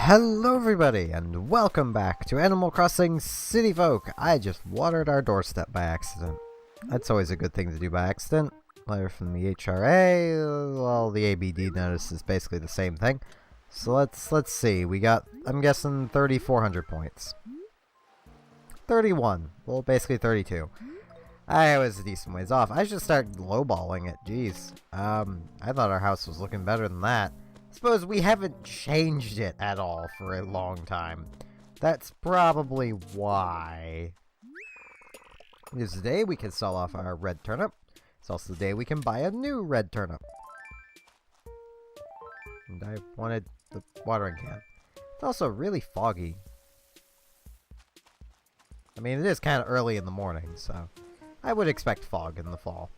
Hello everybody, and welcome back to Animal Crossing City Folk. I just watered our doorstep by accident. That's always a good thing to do by accident. Letter from the HRA, well, the ABD notice is basically the same thing. So let's see, we got, I'm guessing 3,400 points. 31, well basically 32. I was a decent ways off. I should start lowballing it, jeez. I thought our house was looking better than that. Suppose we haven't changed it at all for a long time. That's probably why. It's the day we can sell off our red turnip. It's also the day we can buy a new red turnip. And I wanted the watering can. It's also really foggy. I mean, it is kind of early in the morning, so I would expect fog in the fall.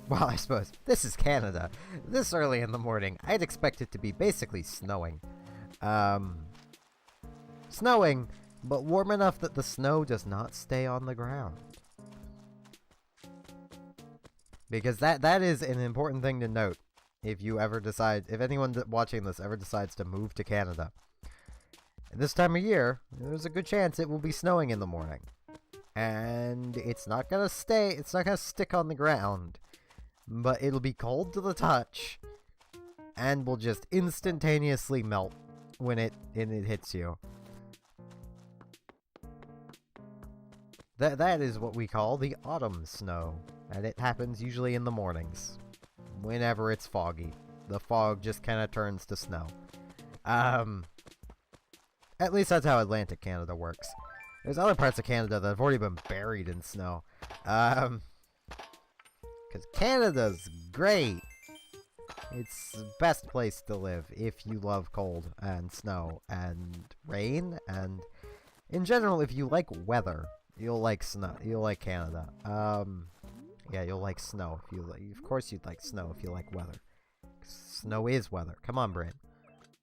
Well, I suppose this is Canada. This early in the morning, I'd expect it to be basically snowing. Snowing, but warm enough that the snow does not stay on the ground. Because that is an important thing to note if you ever decide, if anyone watching this ever decides to move to Canada. At this time of year, there's a good chance it will be snowing in the morning. And it's not gonna stick on the ground. But it'll be cold to the touch, and will just instantaneously melt when it hits you. That is what we call the autumn snow, and it happens usually in the mornings, whenever it's foggy. The fog just kind of turns to snow. At least that's how Atlantic Canada works. There's other parts of Canada that have already been buried in snow. Because Canada's great. It's the best place to live if you love cold and snow and rain, and in general, if you like weather, you'll like snow. You'll like Canada. Yeah, you'll like snow. Of course, you'd like snow if you like weather. Snow is weather. Come on, Brain.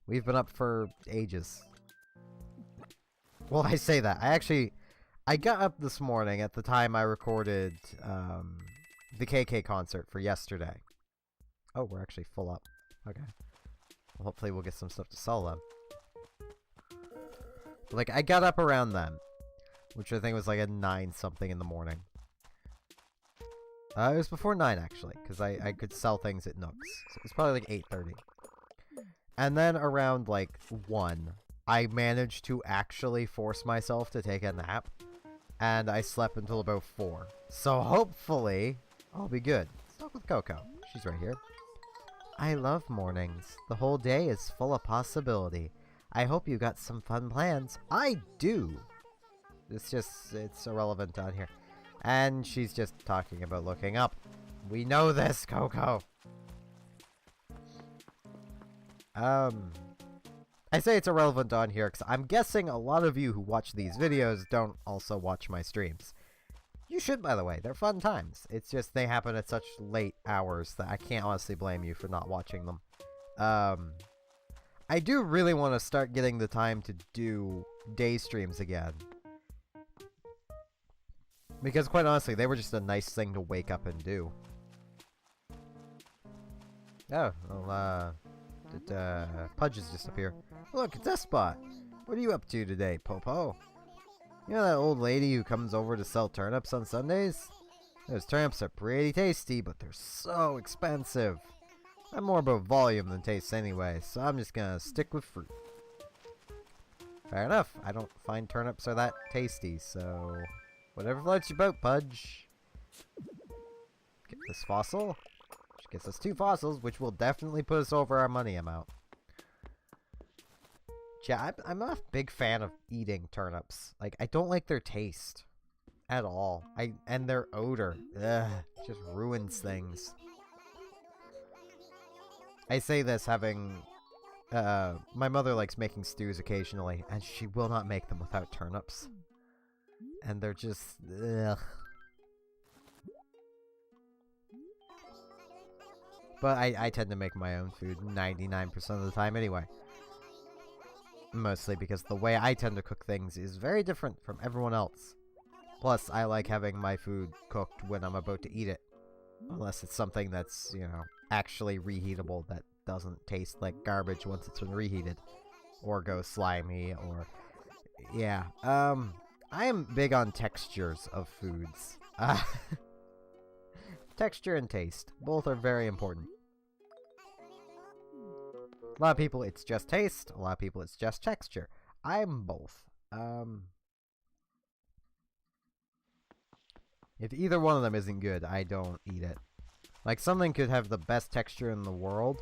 We've been up for ages. Well, I say that. I got up this morning at the time I recorded, the KK concert for yesterday. Oh, we're actually full up. Okay. Well, hopefully we'll get some stuff to sell then. Like, I got up around then, which I think was like at 9-something in the morning. It was before 9, actually, because I could sell things at Nooks. So it was probably like 8:30. And then around, like, 1, I managed to actually force myself to take a nap. And I slept until about 4. So hopefully I'll be good. Let's talk with Coco. She's right here. I love mornings. The whole day is full of possibility. I hope you got some fun plans. I do. It's irrelevant down here. And she's just talking about looking up. We know this, Coco. I say it's irrelevant on here because I'm guessing a lot of you who watch these videos don't also watch my streams. You should, by the way. They're fun times. It's just they happen at such late hours that I can't honestly blame you for not watching them. I do really want to start getting the time to do day streams again. Because quite honestly, they were just a nice thing to wake up and do. Oh, well, Pudge is just up here. Look, it's Spot. What are you up to today, Popo? You know that old lady who comes over to sell turnips on Sundays? Those turnips are pretty tasty, but they're so expensive. I'm more about volume than taste anyway, so I'm just gonna stick with fruit. Fair enough. I don't find turnips are that tasty, so whatever floats your boat, Pudge. Get this fossil. Which gets us 2 fossils, which will definitely put us over our money amount. Yeah, I'm not a big fan of eating turnips. Like, I don't like their taste at all. And their odor. Ugh, just ruins things. I say this having, my mother likes making stews occasionally, and she will not make them without turnips. And they're just, ugh. But I tend to make my own food 99% of the time anyway. Mostly because the way I tend to cook things is very different from everyone else. Plus, I like having my food cooked when I'm about to eat it. Unless it's something that's, you know, actually reheatable that doesn't taste like garbage once it's been reheated. or go slimy, or... Yeah, I am big on textures of foods. Texture and taste. Both are very important. A lot of people, it's just taste. A lot of people, it's just texture. I'm both. If either one of them isn't good, I don't eat it. Like, something could have the best texture in the world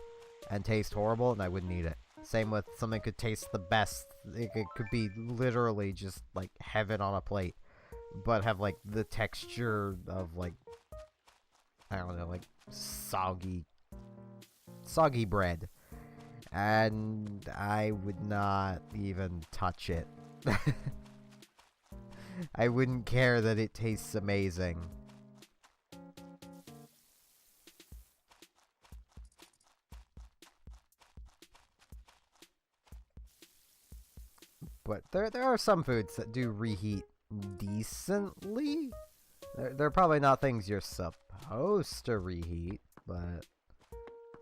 and taste horrible, and I wouldn't eat it. Same with something could taste the best. It could be literally just, like, heaven on a plate. But have, like, the texture of, like, I don't know, like, soggy bread. And I would not even touch it. I wouldn't care that it tastes amazing. But there are some foods that do reheat decently. They're probably not things you're supposed to reheat, but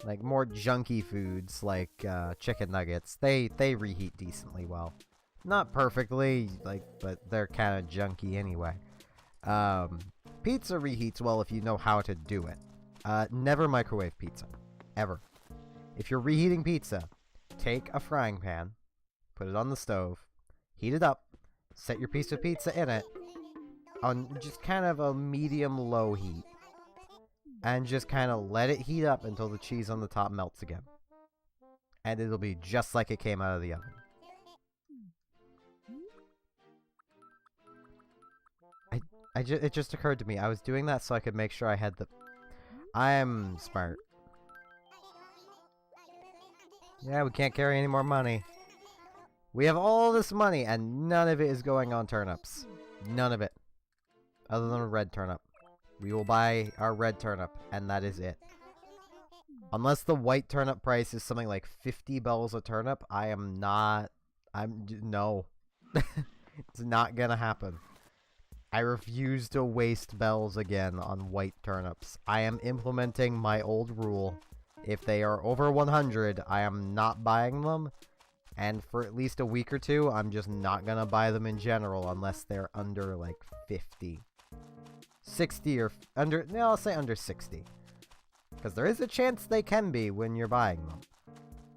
like more junky foods like chicken nuggets, they reheat decently well. Not perfectly, like, but they're kind of junky anyway. Pizza reheats well if you know how to do it. Never microwave pizza. Ever. If you're reheating pizza, take a frying pan, put it on the stove, heat it up, set your piece of pizza in it, on just kind of a medium-low heat. And just kind of let it heat up until the cheese on the top melts again. And it'll be just like it came out of the oven. It just occurred to me, I was doing that so I could make sure I had the... I'm smart. Yeah, we can't carry any more money. We have all this money, and none of it is going on turnips. None of it. Other than a red turnip. We will buy our red turnip, and that is it. Unless the white turnip price is something like 50 bells a turnip, no. It's not gonna happen. I refuse to waste bells again on white turnips. I am implementing my old rule. If they are over 100, I am not buying them. And for at least a week or two, I'm just not gonna buy them in general unless they're under, like, 50. 60 or under... No, I'll say under 60. Because there is a chance they can be when you're buying them.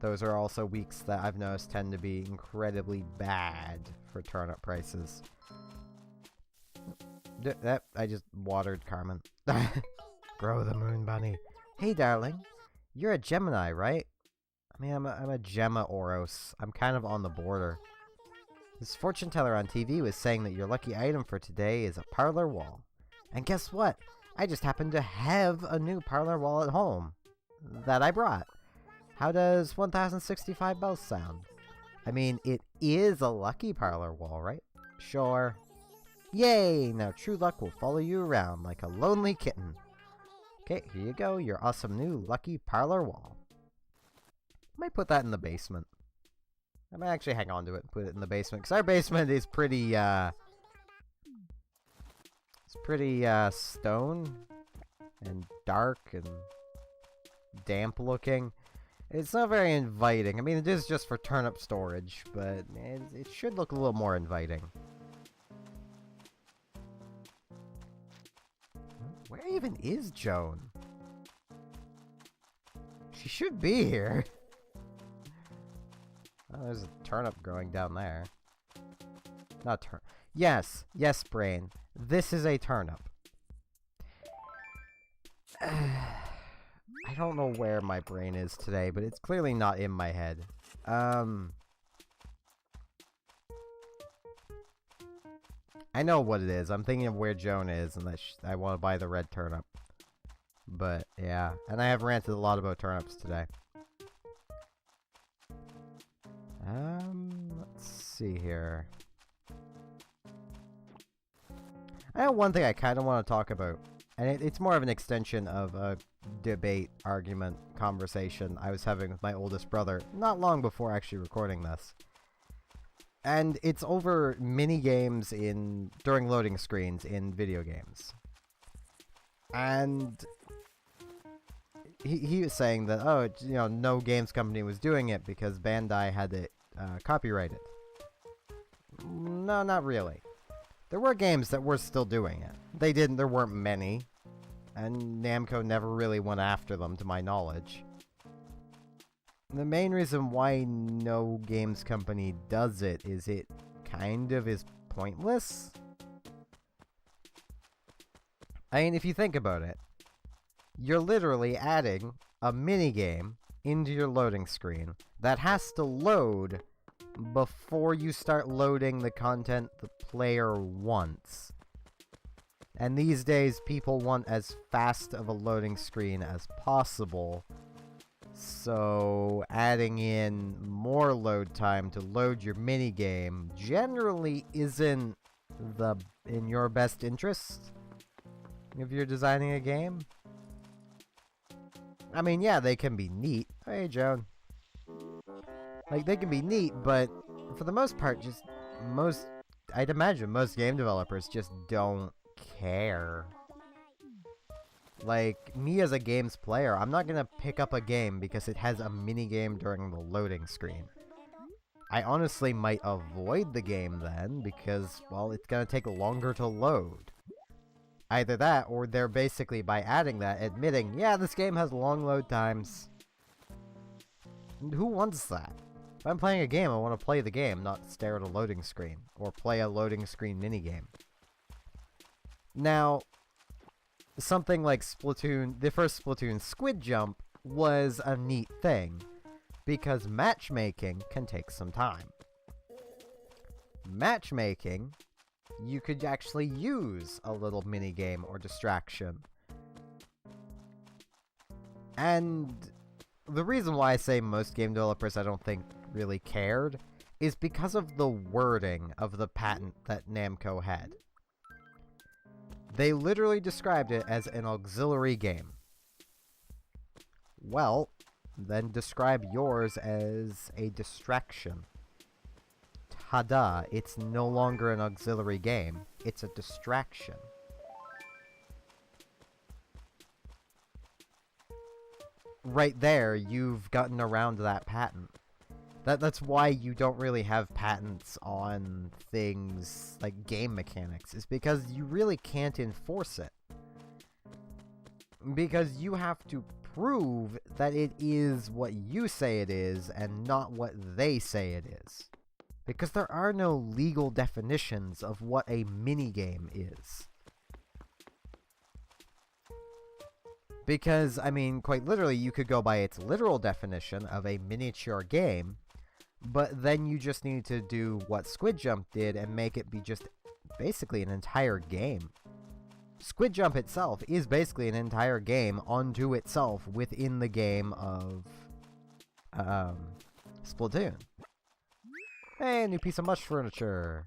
Those are also weeks that I've noticed tend to be incredibly bad for turnip prices. I just watered Carmen. Grow the moon bunny. Hey, darling. You're a Gemini, right? I mean, I'm a Gemma Oros. I'm kind of on the border. This fortune teller on TV was saying that your lucky item for today is a parlor wall. And guess what? I just happen to have a new parlor wall at home that I brought. How does 1065 bells sound? I mean, it is a lucky parlor wall, right? Sure. Yay! Now true luck will follow you around like a lonely kitten. Okay, here you go, your awesome new lucky parlor wall. I might put that in the basement. I might actually hang on to it and put it in the basement, because our basement is pretty, it's pretty, stone and dark and damp looking. It's not very inviting. I mean, it is just for turnip storage, but it should look a little more inviting. Where even is Joan? She should be here. Oh, there's a turnip growing down there. Not turnip. Yes, yes, brain. This is a turnip. I don't know where my brain is today, but it's clearly not in my head. I know what it is. I'm thinking of where Joan is, and that I want to buy the red turnip. But, yeah. And I have ranted a lot about turnips today. Let's see here. I have one thing I kind of want to talk about. And it's more of an extension of a debate, argument, conversation I was having with my oldest brother not long before actually recording this. And it's over mini-games during loading screens in video games. And he was saying that, oh, no games company was doing it because Bandai had it copyrighted. No, not really. There were games that were still doing it. There weren't many. And Namco never really went after them, to my knowledge. The main reason why no games company does it is it kind of is pointless. I mean, if you think about it, you're literally adding a minigame into your loading screen that has to load before you start loading the content the player wants. And these days, people want as fast of a loading screen as possible. So, adding in more load time to load your minigame generally isn't in your best interest if you're designing a game. I mean, yeah, they can be neat. Hey, Joan. Like, they can be neat, but for the most part, I'd imagine most game developers just don't care. Like, me as a games player, I'm not gonna pick up a game because it has a minigame during the loading screen. I honestly might avoid the game then, because, well, it's gonna take longer to load. Either that, or they're basically, by adding that, admitting, yeah, this game has long load times. And who wants that? If I'm playing a game, I want to play the game, not stare at a loading screen, or play a loading screen minigame. Now, something like Splatoon, the first Splatoon Squid Jump was a neat thing, because matchmaking can take some time. Matchmaking, you could actually use a little minigame or distraction. And the reason why I say most game developers I don't think really cared is because of the wording of the patent that Namco had. They literally described it as an auxiliary game. Well, then describe yours as a distraction. Ta-da, it's no longer an auxiliary game, it's a distraction. Right there, you've gotten around that patent. That's why you don't really have patents on things like game mechanics, is because you really can't enforce it. Because you have to prove that it is what you say it is and not what they say it is. Because there are no legal definitions of what a minigame is. Because, I mean, quite literally, you could go by its literal definition of a miniature game, but then you just need to do what Squid Jump did and make it be just basically an entire game. Squid Jump itself is basically an entire game unto itself within the game of Splatoon. Hey, a new piece of mush furniture.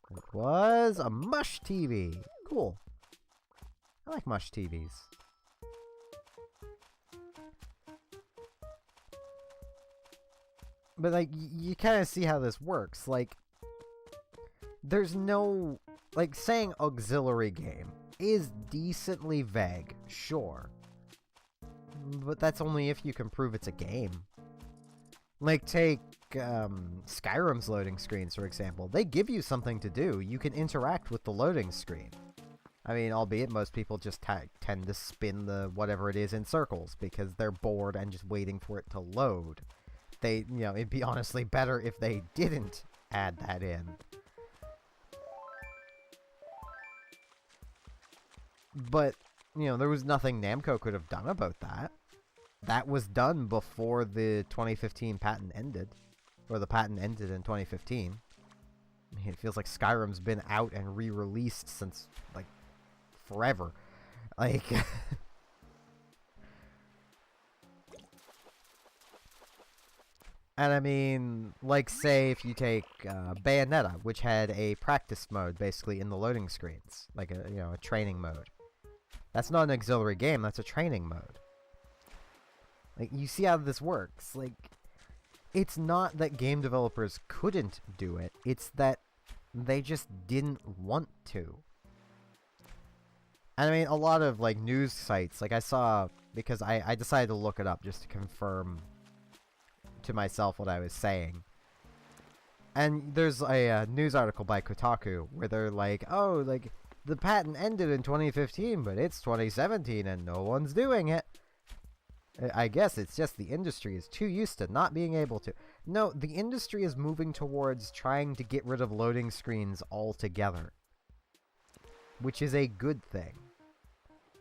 It was a mush TV. Cool. I like mush TVs. But, like, you kind of see how this works. Like, there's no... Like, saying auxiliary game is decently vague, sure. But that's only if you can prove it's a game. Like, take Skyrim's loading screens, for example. They give you something to do. You can interact with the loading screen. I mean, albeit most people just tend to spin the whatever it is in circles because they're bored and just waiting for it to load. It'd be honestly better if they didn't add that in. But, there was nothing Namco could have done about that. That was done before the 2015 patent ended. Or the patent ended in 2015. I mean, it feels like Skyrim's been out and re-released since, like, forever. Like... And I mean, like, say if you take Bayonetta, which had a practice mode, basically, in the loading screens. Like, a training mode. That's not an auxiliary game, that's a training mode. Like, you see how this works. Like, it's not that game developers couldn't do it, it's that they just didn't want to. And I mean, a lot of, like, news sites, like, I saw, because I decided to look it up just to confirm to myself what I was saying. And there's a news article by Kotaku where they're like, oh, like, the patent ended in 2015, but it's 2017 and no one's doing it. I guess it's just the industry is too used to not being able to. No, the industry is moving towards trying to get rid of loading screens altogether, which is a good thing.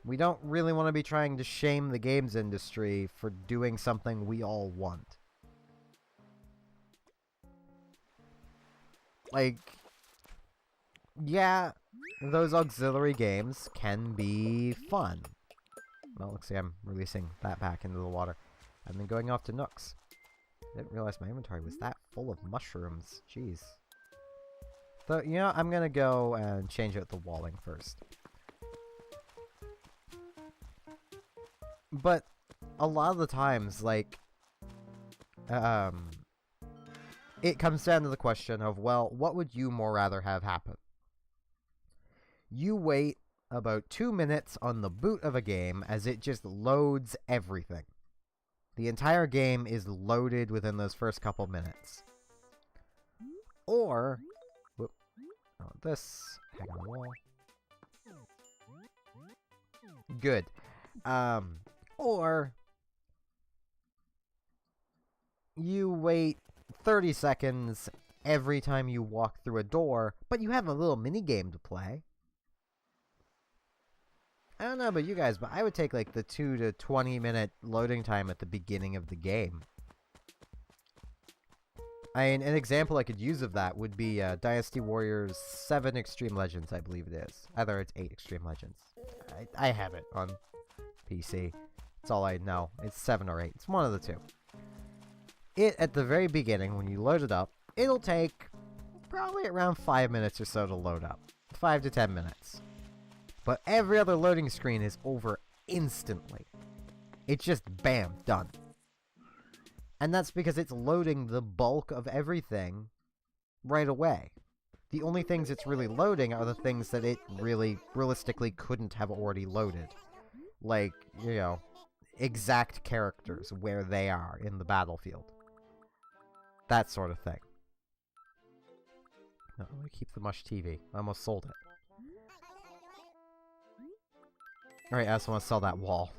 We don't really want to be trying to shame the games industry for doing something we all want. Like, yeah, those auxiliary games can be fun. Well, looks like I'm releasing that back into the water. And then going off to Nooks. I didn't realize my inventory was that full of mushrooms. Jeez. So, you know, I'm gonna go and change out the walling first. But a lot of the times, like, it comes down to the question of, well, what would you more rather have happen? You wait about 2 minutes on the boot of a game as it just loads everything. The entire game is loaded within those first couple minutes. Or, whoop, oh, this, hang on the wall. Good. Or, you wait 30 seconds every time you walk through a door, but you have a little mini game to play. I don't know about you guys, but I would take like the 2 to 20 minute loading time at the beginning of the game. I mean, an example I could use of that would be Dynasty Warriors 7 Extreme Legends, I believe it is. Either it's 8 Extreme Legends. I have it on PC. That's all I know. It's 7 or 8. It's one of the two. At the very beginning, when you load it up, it'll take probably around 5 minutes or so to load up. 5 to 10 minutes. But every other loading screen is over instantly. It's just bam, done. And that's because it's loading the bulk of everything right away. The only things it's really loading are the things that it really, realistically couldn't have already loaded. Like, you know, exact characters, where they are in the battlefield. That sort of thing. No, let me keep the Mush TV. I almost sold it. Alright, I also want to sell that wall.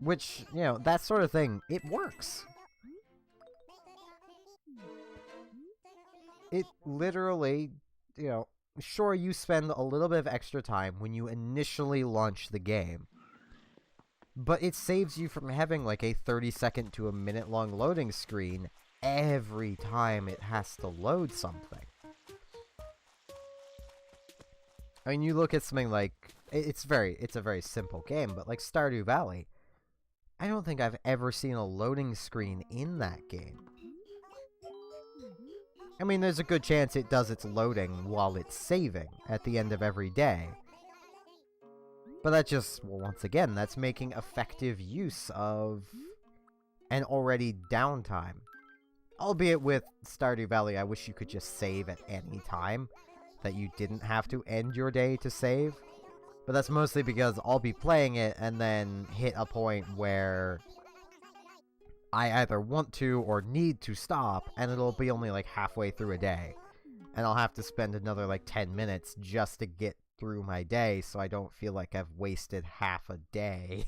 Which, you know, that sort of thing, it works. It literally, you know, sure, you spend a little bit of extra time when you initially launch the game. But it saves you from having like a 30-second to a minute-long loading screen every time it has to load something. I mean, you look at something like, it's a very simple game, but like Stardew Valley, I don't think I've ever seen a loading screen in that game. I mean, there's a good chance it does its loading while it's saving at the end of every day. But that just, well, once again, that's making effective use of an already downtime. Albeit with Stardew Valley, I wish you could just save at any time, that you didn't have to end your day to save. But that's mostly because I'll be playing it and then hit a point where I either want to or need to stop, and it'll be only like halfway through a day. And I'll have to spend another like 10 minutes just to get through my day so I don't feel like I've wasted half a day.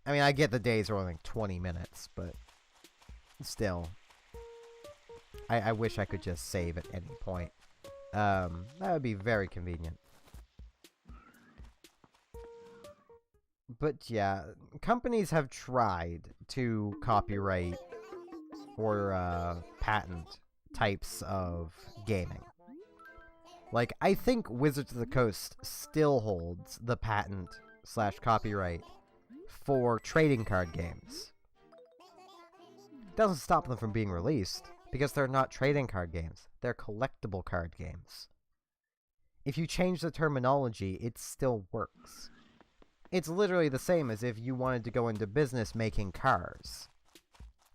I mean, I get the days are only like 20 minutes, but still. I wish I could just save at any point. That would be very convenient. But yeah, companies have tried to copyright or patent types of gaming. Like, I think Wizards of the Coast still holds the patent / copyright for trading card games. It doesn't stop them from being released, because they're not trading card games. They're collectible card games. If you change the terminology, it still works. It's literally the same as if you wanted to go into business making cars.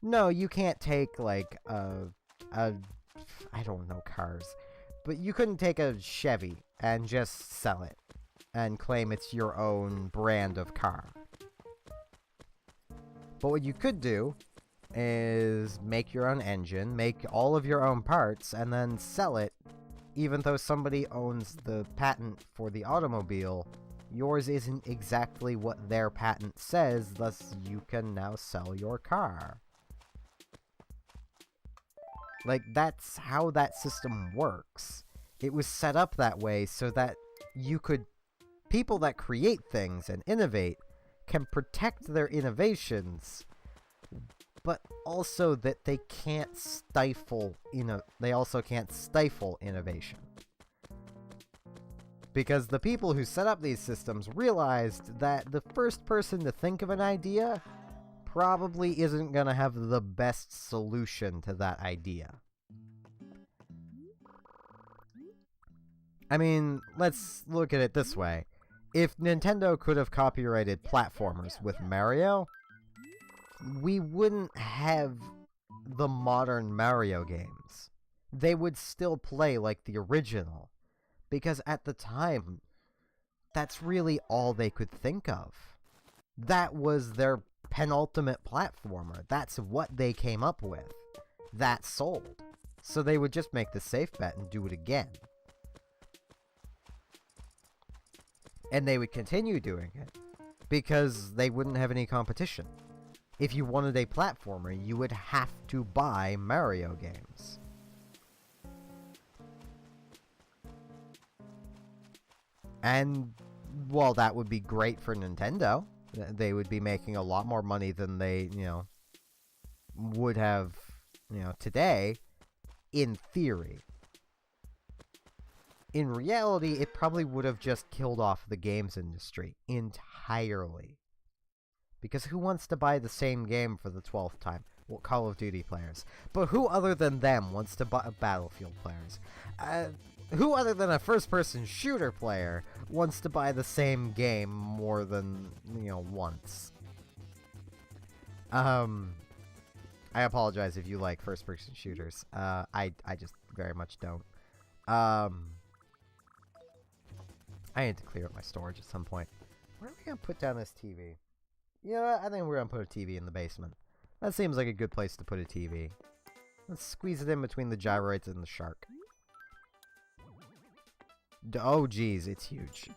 No, you can't take, like, I don't know cars. But you couldn't take a Chevy and just sell it. and claim it's your own brand of car. But what you could do is make your own engine, make all of your own parts, and then sell it. Even though somebody owns the patent for the automobile, yours isn't exactly what their patent says, thus you can now sell your car. Like, that's how that system works. It was set up that way so that people that create things and innovate can protect their innovations, but also that they can't stifle, they also can't stifle innovation. Because the people who set up these systems realized that the first person to think of an idea probably isn't going to have the best solution to that idea. I mean, let's look at it this way. If Nintendo could have copyrighted platformers with Mario, we wouldn't have the modern Mario games. They would still play like the original, because at the time, that's really all they could think of. That was their penultimate platformer. That's what they came up with. That sold. So they would just make the safe bet and do it again. And they would continue doing it, because they wouldn't have any competition. If you wanted a platformer, you would have to buy Mario games. And, well, that would be great for Nintendo. They would be making a lot more money than they, would have, today, in theory. In reality, it probably would have just killed off the games industry entirely. Because who wants to buy the same game for the 12th time? Well, Call of Duty players. But who other than them wants to buy Battlefield players? Who other than a first-person shooter player wants to buy the same game more than, once? I apologize if you like first-person shooters. I just very much don't. I need to clear up my storage at some point. Where are we going to put down this TV? Yeah, I think we're going to put a TV in the basement. That seems like a good place to put a TV. Let's squeeze it in between the gyroids and the shark. Oh, geez, it's huge.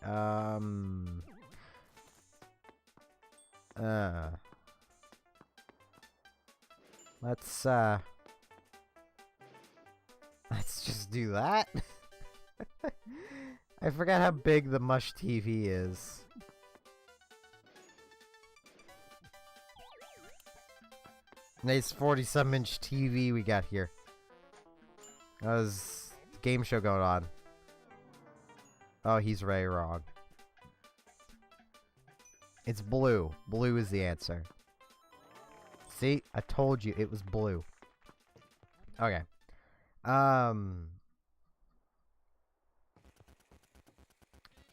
Let's just do that. I forgot how big the Mush TV is. Nice 47-inch TV we got here. There's a game show going on. Oh, he's very wrong. It's blue. Blue is the answer. See? I told you it was blue. Okay.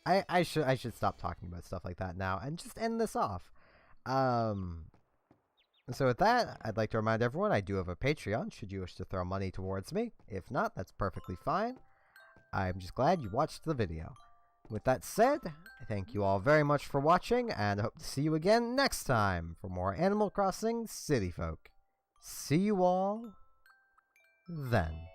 I should stop talking about stuff like that now and just end this off. So with that, I'd like to remind everyone I do have a Patreon should you wish to throw money towards me. If not, that's perfectly fine. I'm just glad you watched the video. With that said, I thank you all very much for watching, and I hope to see you again next time for more Animal Crossing City Folk. See you all then.